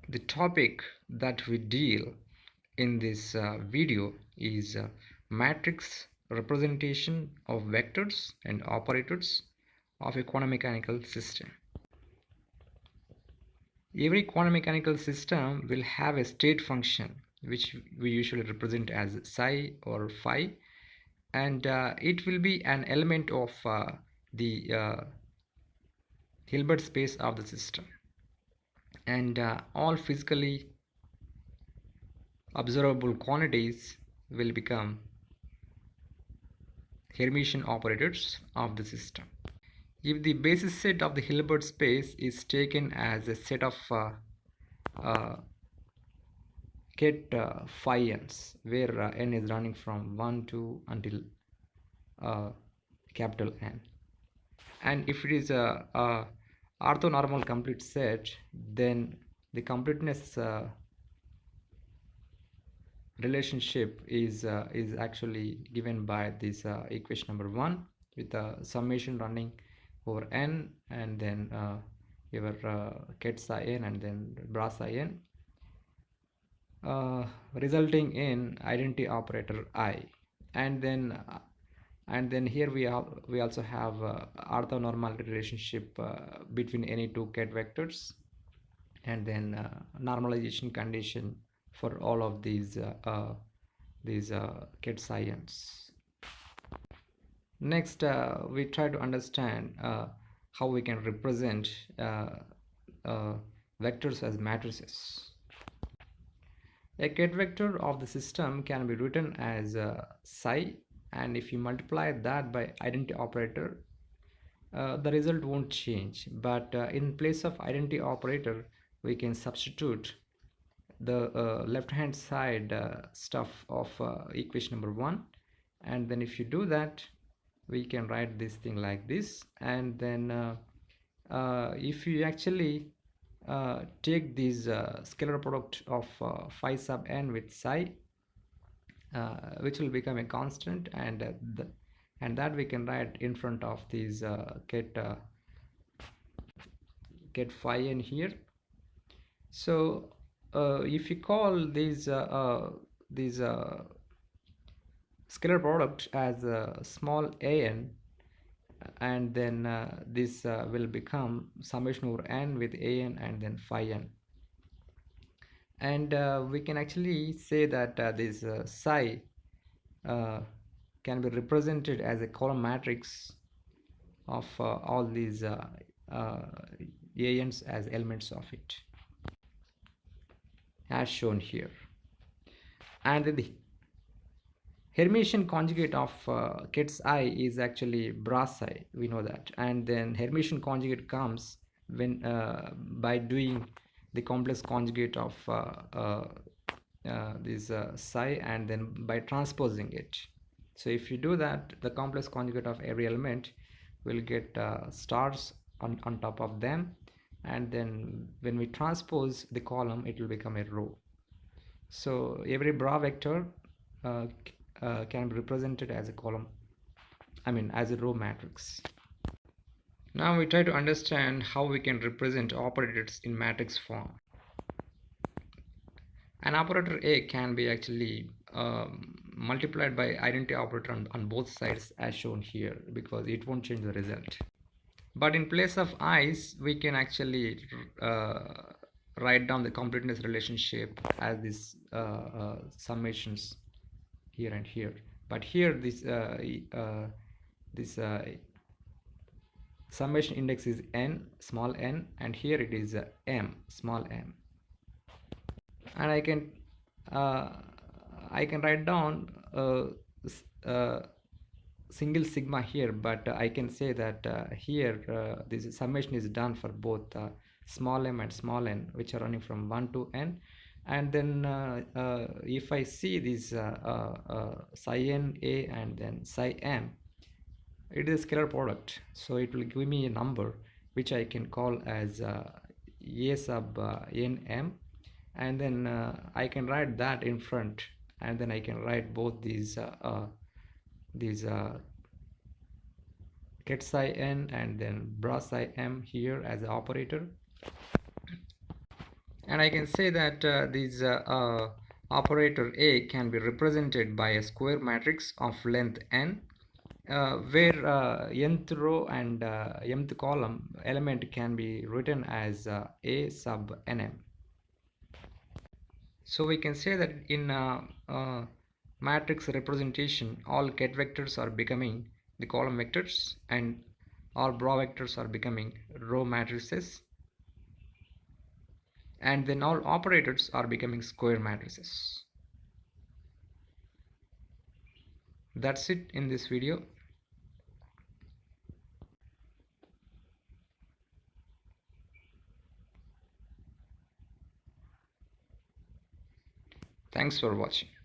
The topic that we deal in this video is matrix representation of vectors and operators of a quantum mechanical system. Every quantum mechanical system will have a state function which we usually represent as psi or phi, and it will be an element of the Hilbert space of the system, and all physically observable quantities will become Hermitian operators of the system. If the basis set of the Hilbert space is taken as a set of ket phi n's, where n is running from 1 to until capital N, and if it is a orthonormal complete set, then the completeness relationship is actually given by this equation number 1 with a summation running over n, and then your ket psi n and then bra psi n, resulting in identity operator I, and then here we also have orthonormality relationship between any two ket vectors, and then normalization condition for all of these ket psi n's. Next, we try to understand how we can represent vectors as matrices. A ket vector of the system can be written as psi, and if you multiply that by identity operator, the result won't change, but in place of identity operator we can substitute the left hand side stuff of equation number 1, and then if you do that we can write this thing like this, and then if you actually take this scalar product of phi sub n with psi, which will become a constant, and that we can write in front of these ket phi n here. So if you call these scalar product as small an, and then this will become summation over n with an and then phi n, and we can actually say that this psi can be represented as a column matrix of all these ans as elements of it, as shown here. And the Hermitian conjugate of ket's I is actually bra psi, we know that, and then Hermitian conjugate comes when by doing the complex conjugate of this psi, and then by transposing it. So if you do that, the complex conjugate of every element will get stars on top of them, and then when we transpose the column it will become a row. So every bra vector can be represented as a column, as a row matrix. Now we try to understand how we can represent operators in matrix form. An operator A can be actually multiplied by identity operator on both sides, as shown here, because it won't change the result. But in place of i's, we can actually write down the completeness relationship as these summations here and here. But here this summation index is n, small n, and here it is m, small m, and I can write down single sigma here, but I can say that here this summation is done for both small m and small n, which are running from 1 to n, and then if I see this psi n a and then psi m, it is a scalar product, so it will give me a number which I can call as a sub n m, and then I can write that in front, and then I can write both these ket psi n and then bra psi m here as an operator, And I can say that this operator A can be represented by a square matrix of length n, where nth row and mth column element can be written as A sub nm. So we can say that in matrix representation, all ket vectors are becoming the column vectors and all bra vectors are becoming row matrices, and then all operators are becoming square matrices. That's it in this video. Thanks for watching.